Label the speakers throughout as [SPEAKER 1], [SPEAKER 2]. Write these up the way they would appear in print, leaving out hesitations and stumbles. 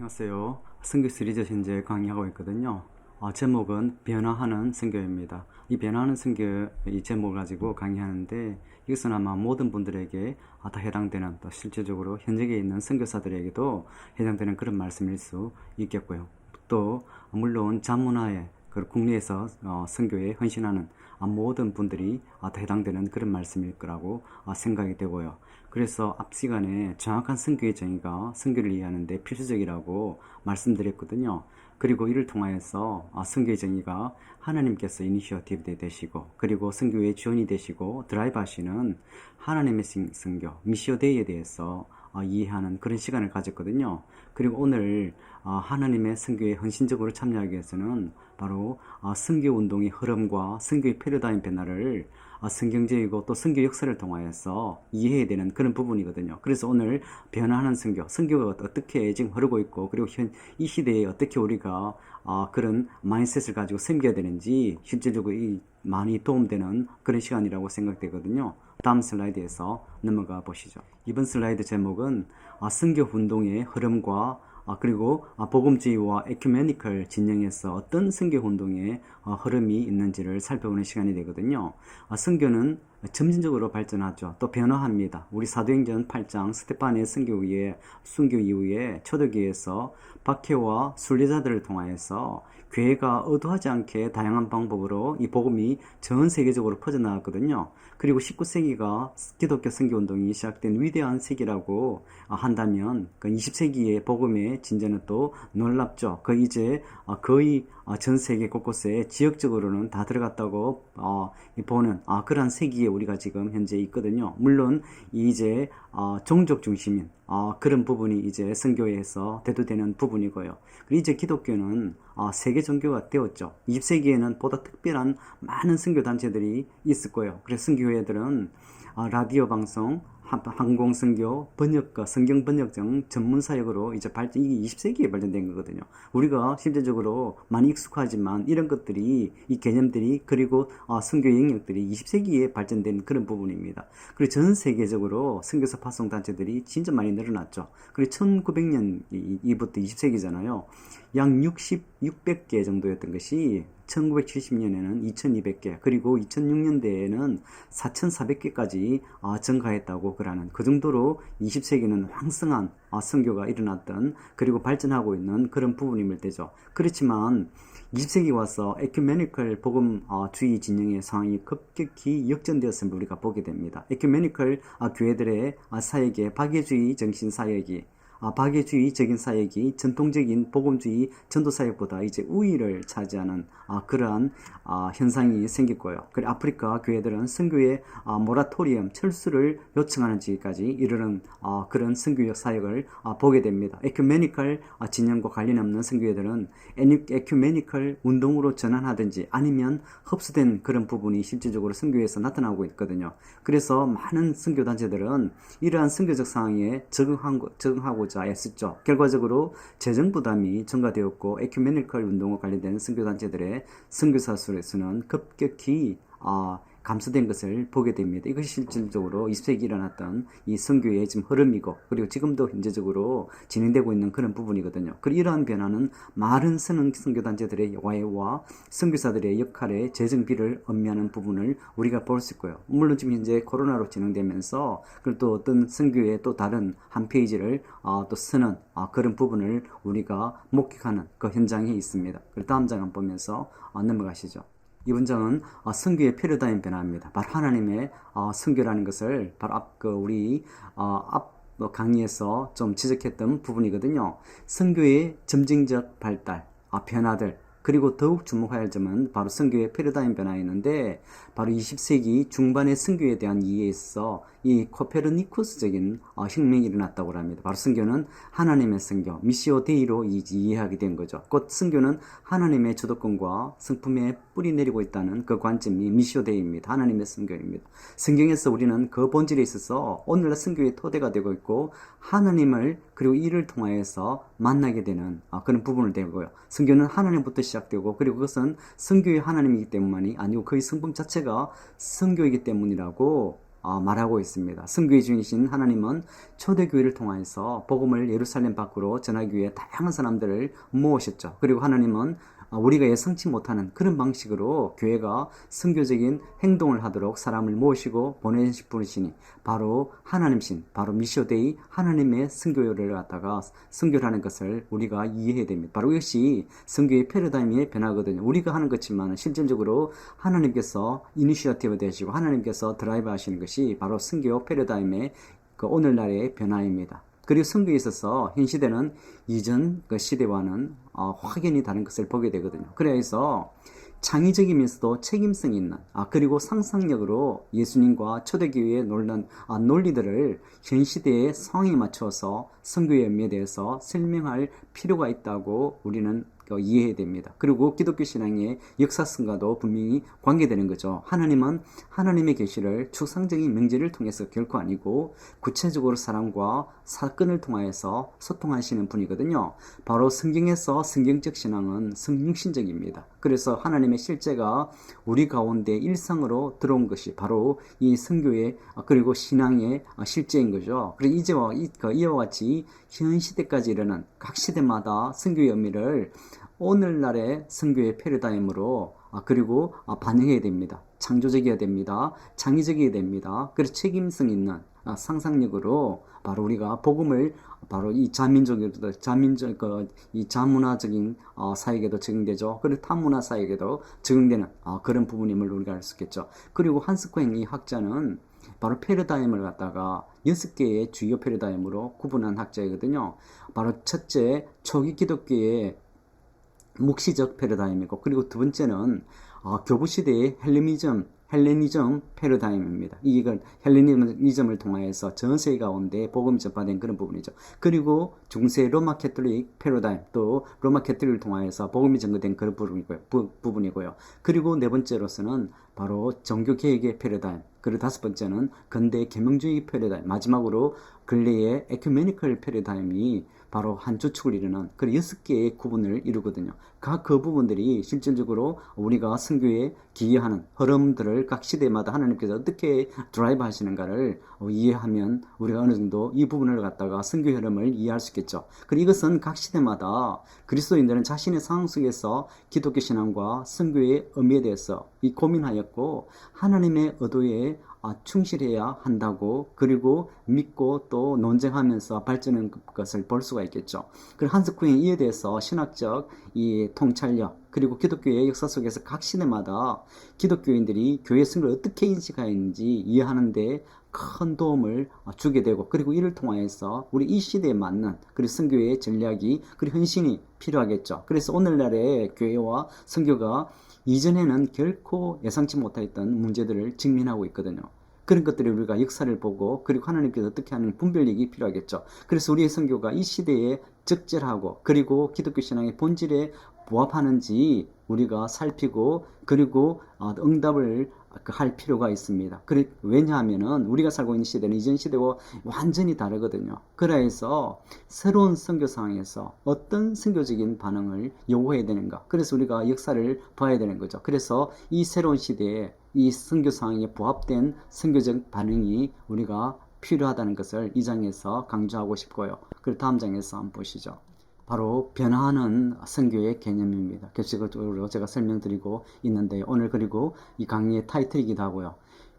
[SPEAKER 1] 안녕하세요. 선교 시리즈 현재 강의하고 있거든요. 제목은 변화하는 선교입니다. 이 변화하는 선교 이 제목을 가지고 강의하는데 이것은 아마 모든 분들에게 다 해당되는, 또 실제적으로 현직에 있는 선교사들에게도 해당되는 그런 말씀일 수 있겠고요. 또 물론 자문하에 국내에서 선교에 헌신하는 모든 분들이 다 해당되는 그런 말씀일 거라고 생각이 되고요. 그래서 앞 시간에 정확한 선교의 정의가 선교를 이해하는 데 필수적이라고 말씀드렸거든요. 그리고 이를 통하여서 선교의 정의가 하나님께서 이니셔티브 되시고, 그리고 선교의 지원이 되시고 드라이브 하시는 하나님의 선교, 미시오데이에 대해서 이해하는 그런 시간을 가졌거든요. 그리고 오늘 하나님의 선교에 헌신적으로 참여하기 위해서는 바로 선교 운동의 흐름과 선교의 패러다임 변화를 성경적이고 또 선교 역사를 통하여서 이해해야 되는 그런 부분이거든요. 그래서 오늘 변화하는 선교, 선교가 어떻게 지금 흐르고 있고, 그리고 이 시대에 어떻게 우리가 그런 마인드셋을 가지고 섬겨야 되는지 실질적으로 많이 도움되는 그런 시간이라고 생각되거든요. 다음 슬라이드에서 넘어가 보시죠. 이번 슬라이드 제목은 선교 운동의 흐름과 그리고 복음주의와 에큐메니컬 진영에서 어떤 선교 운동의 흐름이 있는지를 살펴보는 시간이 되거든요. 선교는 점진적으로 발전하죠. 또 변화합니다. 우리 사도행전 8장 스테파네의 순교 이후에 초대교회에서 박해와 순례자들을 통하여서 교회가 의도하지 않게 다양한 방법으로 이 복음이 전 세계적으로 퍼져나갔거든요. 그리고 19세기가 기독교 선교운동이 시작된 위대한 세기라고 한다면, 그 20세기의 복음의 진전은 또 놀랍죠. 이제 거의 전 세계 곳곳에 지역적으로는 다 들어갔다고 보는 그러한 세기에 우리가 지금 현재 있거든요. 물론 이제 종족 중심인 그런 부분이 이제 선교에서 대두되는 부분이고요. 그리고 이제 기독교는 세계 종교가 되었죠. 20세기에는 보다 특별한 많은 선교 단체들이 있을 거예요. 그래서 선교회들은 라디오 방송, 항공 선교, 번역가, 성경 번역 등 전문 사역으로 이제 이게 20세기에 발전된 거거든요. 우리가 실제적으로 많이 익숙하지만 이런 것들이, 이 개념들이, 그리고 선교 영역들이 20세기에 발전된 그런 부분입니다. 그리고 전 세계적으로 선교사 파송 단체들이 진짜 많이 늘어났죠. 그리고 1900년부터 20세기잖아요. 약 600개 정도였던 것이 1970년에는 2200개, 그리고 2006년대에는 4400개까지 증가했다고 그러는, 그 정도로 20세기는 황성한 선교가 일어났던, 그리고 발전하고 있는 그런 부분임을 되죠. 그렇지만 20세기 와서 에큐메니컬 복음주의 진영의 상황이 급격히 역전되었음을 우리가 보게 됩니다. 에큐메니컬 교회들의 사역의 박애주의 정신 사역이, 박애주의적인 사역이 전통적인 복음주의 전도사역보다 이제 우위를 차지하는 그러한 현상이 생겼고요. 그리고 아프리카 교회들은 선교의 모라토리엄 철수를 요청하는 지까지 이르는 그런 선교적 사역을 보게 됩니다. 에큐메니컬 진영과 관련 없는 선교회들은 에큐메니컬 운동으로 전환하든지 아니면 흡수된 그런 부분이 실질적으로 선교에서 나타나고 있거든요. 그래서 많은 선교단체들은 이러한 선교적 상황에 적응하고자 애썼죠. 결과적으로 재정 부담이 증가되었고, 에큐메니컬 운동과 관련된 선교단체들의 선교사 수는 급격히 감소된 것을 보게 됩니다. 이것이 실질적으로 20세기 일어났던 이 선교의 지금 흐름이고, 그리고 지금도 현재적으로 진행되고 있는 그런 부분이거든요. 그리고 이러한 변화는 많은 선교단체들의 와해와 선교사들의 역할에 재정비를 의미하는 부분을 우리가 볼 수 있고요. 물론 지금 현재 코로나로 진행되면서 그리고 또 어떤 선교의 또 다른 한 페이지를 또 쓰는 그런 부분을 우리가 목격하는 그 현장에 있습니다. 그리고 다음 장 한번 보면서 넘어가시죠. 이 문장은 선교의 패러다임 변화입니다. 바로 하나님의 선교라는 것을 바로 우리 앞 강의에서 좀 지적했던 부분이거든요. 선교의 점진적 발달, 변화들, 그리고 더욱 주목해야 할 점은 바로 선교의 패러다임 변화였는데, 바로 20세기 중반의 선교에 대한 이해에 있어 이 코페르니쿠스적인 혁명이 일어났다고 합니다. 바로 선교는 하나님의 선교, 미시오 데이로 이해하게 된 거죠. 곧 선교는 하나님의 주도권과 성품에 뿌리 내리고 있다는 그 관점이 미시오 데이입니다. 하나님의 선교입니다. 성경에서 우리는 그 본질에 있어서 오늘날 선교의 토대가 되고 있고, 하나님을 그리고 이를 통하여서 만나게 되는 그런 부분을 되고요. 선교는 하나님부터 시작되고, 그리고 그것은 선교의 하나님이기 때문만이 아니고 그의 성품 자체가 선교이기 때문이라고 말하고 있습니다. 선교의 주인이신 하나님은 초대교회를 통해서 복음을 예루살렘 밖으로 전하기 위해 다양한 사람들을 모으셨죠. 그리고 하나님은 우리가 예상치 못하는 그런 방식으로 교회가 선교적인 행동을 하도록 사람을 모으시고 보내신 분이시니 바로 하나님신, 바로 미시오데이 하나님의 선교를 갖다가 선교를 하는 것을 우리가 이해해야 됩니다. 바로 이것이 선교의 패러다임의 변화거든요. 우리가 하는 것지만 실질적으로 하나님께서 이니시어티브 되시고 하나님께서 드라이브 하시는 것이 바로 선교 패러다임의 그 오늘날의 변화입니다. 그리고 선교에 있어서 현 시대는 이전 그 시대와는 확연히 다른 것을 보게 되거든요. 그래서 창의적이면서도 책임성 있는 그리고 상상력으로 예수님과 초대교회의 논리들을 현 시대의 상황에 맞춰서 선교의 의미에 대해서 설명할 필요가 있다고 우리는 이해해야 됩니다. 그리고 기독교 신앙의 역사성과도 분명히 관계되는 거죠. 하나님은 하나님의 계시를 추상적인 명제를 통해서 결코 아니고 구체적으로 사람과 사건을 통하여서 소통하시는 분이거든요. 바로 성경에서 성경적 신앙은 성육신적입니다. 그래서 하나님의 실제가 우리 가운데 일상으로 들어온 것이 바로 이 선교의 그리고 신앙의 실제인 거죠. 그리고 이와 같이 현 시대까지 이르는 각 시대마다 선교의 의미를 오늘날의 선교의 패러다임으로 그리고 반영해야 됩니다. 창조적이어야 됩니다. 창의적이어야 됩니다. 그래서 책임성 있는 상상력으로 바로 우리가 복음을 바로 이 이 자문화적인 사역에도 적용되죠. 그리고 타문화 사역에도 적용되는 그런 부분임을 우리가 알 수 있겠죠. 그리고 한스 코행 이 학자는 바로 패러다임을 갖다가 6개의 주요 패러다임으로 구분한 학자이거든요. 바로 첫째, 초기 기독교의 묵시적 패러다임이고, 그리고 두 번째는 교부시대의 헬레니즘 패러다임입니다. 이건 헬레니즘을 통하여서 전 세계 가운데 복음이 전파된 그런 부분이죠. 그리고 중세 로마 캐톨릭 패러다임, 또 로마 캐톨릭을 통하여서 복음이 전거된 그런 부분이고요. 그리고 네 번째로서는 바로 종교개혁의 패러다임, 그리고 다섯 번째는 근대 계명주의 패러다임, 마지막으로 근래의 에큐메니컬 패러다임이 바로 한 주축을 이루는 그 6개의 구분을 이루거든요. 각 그 부분들이 실질적으로 우리가 선교에 기여하는 흐름들을 각 시대마다 하나님께서 어떻게 드라이브 하시는가를 이해하면 우리가 어느 정도 이 부분을 갖다가 선교 흐름을 이해할 수 있겠죠. 그리고 이것은 각 시대마다 그리스도인들은 자신의 상황 속에서 기독교 신앙과 선교의 의미에 대해서 고민하였고 하나님의 의도에 충실해야 한다고, 그리고 믿고 또 논쟁하면서 발전하는 것을 볼 수가 있겠죠. 그리고 한스 쿠잉이 이에 대해서 신학적 이 통찰력, 그리고 기독교의 역사 속에서 각 시대마다 기독교인들이 교회 선교를 어떻게 인식하였는지 이해하는데 큰 도움을 주게 되고, 그리고 이를 통하여서 우리 이 시대에 맞는 그리고 선교의 전략이 그리고 헌신이 필요하겠죠. 그래서 오늘날의 교회와 선교가 이전에는 결코 예상치 못했던 문제들을 직면하고 있거든요. 그런 것들이 우리가 역사를 보고 그리고 하나님께서 어떻게 하는 분별력이 필요하겠죠. 그래서 우리의 선교가 이 시대에 적절하고 그리고 기독교 신앙의 본질에 부합하는지 우리가 살피고 그리고 응답을 할 필요가 있습니다. 왜냐하면은 우리가 살고 있는 시대는 이전 시대와 완전히 다르거든요. 그래서 새로운 선교 상황에서 어떤 선교적인 반응을 요구해야 되는가, 그래서 우리가 역사를 봐야 되는 거죠. 그래서 이 새로운 시대에 이 선교 상황에 부합된 선교적 반응이 우리가 필요하다는 것을 이 장에서 강조하고 싶고요. 그리고 다음 장에서 한번 보시죠. 바로 변화하는 선교의 개념입니다. 규칙적으로 제가 설명드리고 있는데 오늘 그리고 이 강의의 타이틀이기도 하고요.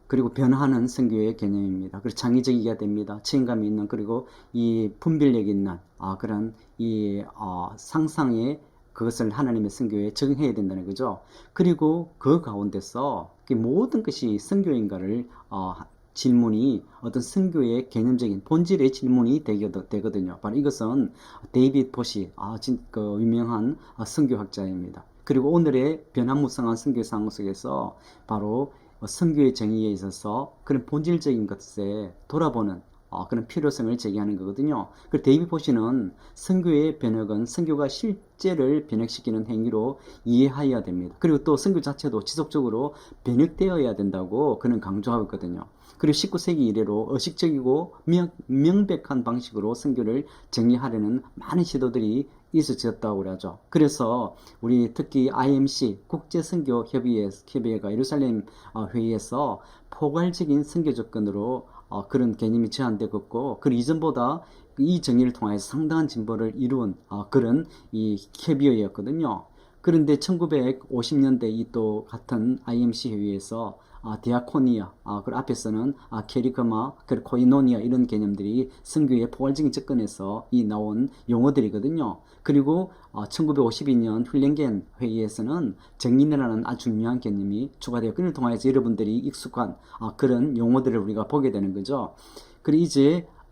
[SPEAKER 1] 그리고 변화하는 선교의 개념입니다. 그리고 창의적이어야 됩니다. 책임감이 있는, 그리고 이 분별력이 있는 그런 이 상상의 그것을 하나님의 선교에 적용해야 된다는 거죠. 그리고 그 가운데서 모든 것이 선교인가를 질문이 어떤 선교의 개념적인 본질의 질문이 되거든요. 바로 이것은 데이빗 포시, 그 유명한 선교학자입니다. 그리고 오늘의 변화무쌍한 선교 상황 속에서 바로 선교의 정의에 있어서 그런 본질적인 것에 돌아보는 그런 필요성을 제기하는 거거든요. 그리고 데이빗 포시는 선교의 변혁은 선교가 실제를 변혁시키는 행위로 이해해야 됩니다. 그리고 또 선교 자체도 지속적으로 변혁되어야 된다고 그는 강조하고 있거든요. 그리고 19세기 이래로 의식적이고 명백한 방식으로 선교를 정리하려는 많은 시도들이 있어졌다고 그러죠. 그래서 우리 특히 IMC 국제선교협의회가 예루살렘 회의에서 포괄적인 선교 조건으로 그런 개념이 제한되었고, 그 이전보다 이 정의를 통해서 상당한 진보를 이룬 그런 이 협의회였거든요. 그런데 1950년대 이 또 같은 IMC 회의에서 디아코니아, 그 앞에서는 케리그마, 그리고 코이노니아 이런 개념들이 선교의 포괄적인 접근에서 이 나온 용어들이거든요. 그리고 1952년 훌랭겐 회의에서는 정인이라는 아주 중요한 개념이 추가되어 그를 통해서 여러분들이 익숙한 그런 용어들을 우리가 보게 되는 거죠. 그리고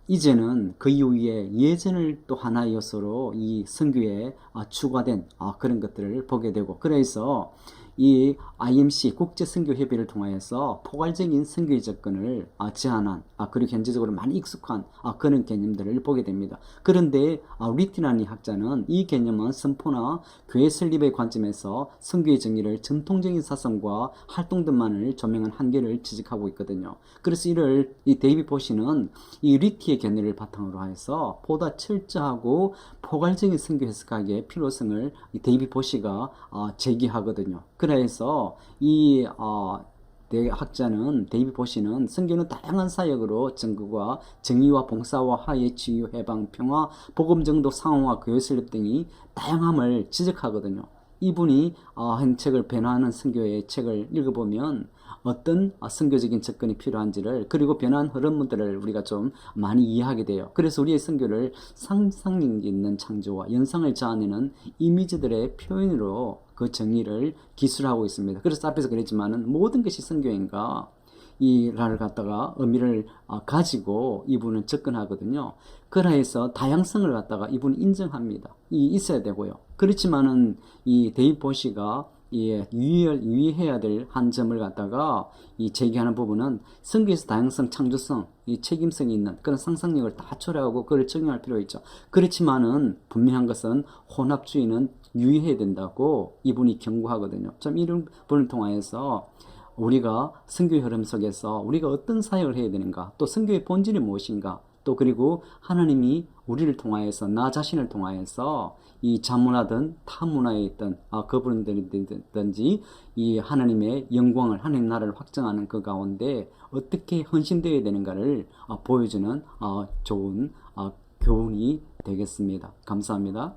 [SPEAKER 1] 이제는 그 이후에 예전을 또 하나의 요소로 이 선교에 추가된 그런 것들을 보게 되고, 그래서 이 IMC 국제선교협의를 통하여서 포괄적인 선교의 접근을 제한한 그리고 현재적으로 많이 익숙한 그런 개념들을 보게 됩니다. 그런데 리티나니 학자는 이 개념은 선포나 교회 설립의 관점에서 선교의 정의를 전통적인 사상과 활동들만을 조명한 한계를 지적하고 있거든요. 그래서 이 데이비 보시는 이 리티의 견해를 바탕으로 해서 보다 철저하고 포괄적인 선교 해석학의 필요성을 이 데이비 보시가 제기하거든요. 그래서 이 학자는 데이비 보시는 선교는 다양한 사역으로 증거와 정의와 봉사와 화해, 치유, 해방, 평화, 복음 정도, 상황화, 교회 설립 등이 다양함을 지적하거든요. 이분이 한 책을 변화하는 선교의 책을 읽어보면 어떤 선교적인 접근이 필요한지를, 그리고 변화한 흐름들을 우리가 좀 많이 이해하게 돼요. 그래서 우리의 선교를 상상력 있는 창조와 연상을 자아내는 이미지들의 표현으로 그 정의를 기술하고 있습니다. 그래서 앞에서 그랬지만은 모든 것이 선교인가 이라를 갖다가 의미를 가지고 이분은 접근하거든요. 그래서 다양성을 갖다가 이분은 인정합니다. 있어야 되고요. 그렇지만은 이 데이브 보시가 유의해야 될 한 점을 갖다가 제기하는 부분은 선교에서 다양성, 창조성, 이 책임성이 있는 그런 상상력을 다 초래하고 그걸 적용할 필요가 있죠. 그렇지만은 분명한 것은 혼합주의는 유의해야 된다고 이분이 경고하거든요. 좀 이런 부분을 통하여서 우리가 선교의 흐름 속에서 우리가 어떤 사역을 해야 되는가, 또 선교의 본질이 무엇인가, 또 그리고 하나님이 우리를 통하여서 나 자신을 통하여서 이 자문하든 타문화에 있던 그분들이든지 이 하나님의 영광을, 하나님 나라를 확정하는 그 가운데 어떻게 헌신되어야 되는가를 보여주는 좋은 교훈이 되겠습니다. 감사합니다.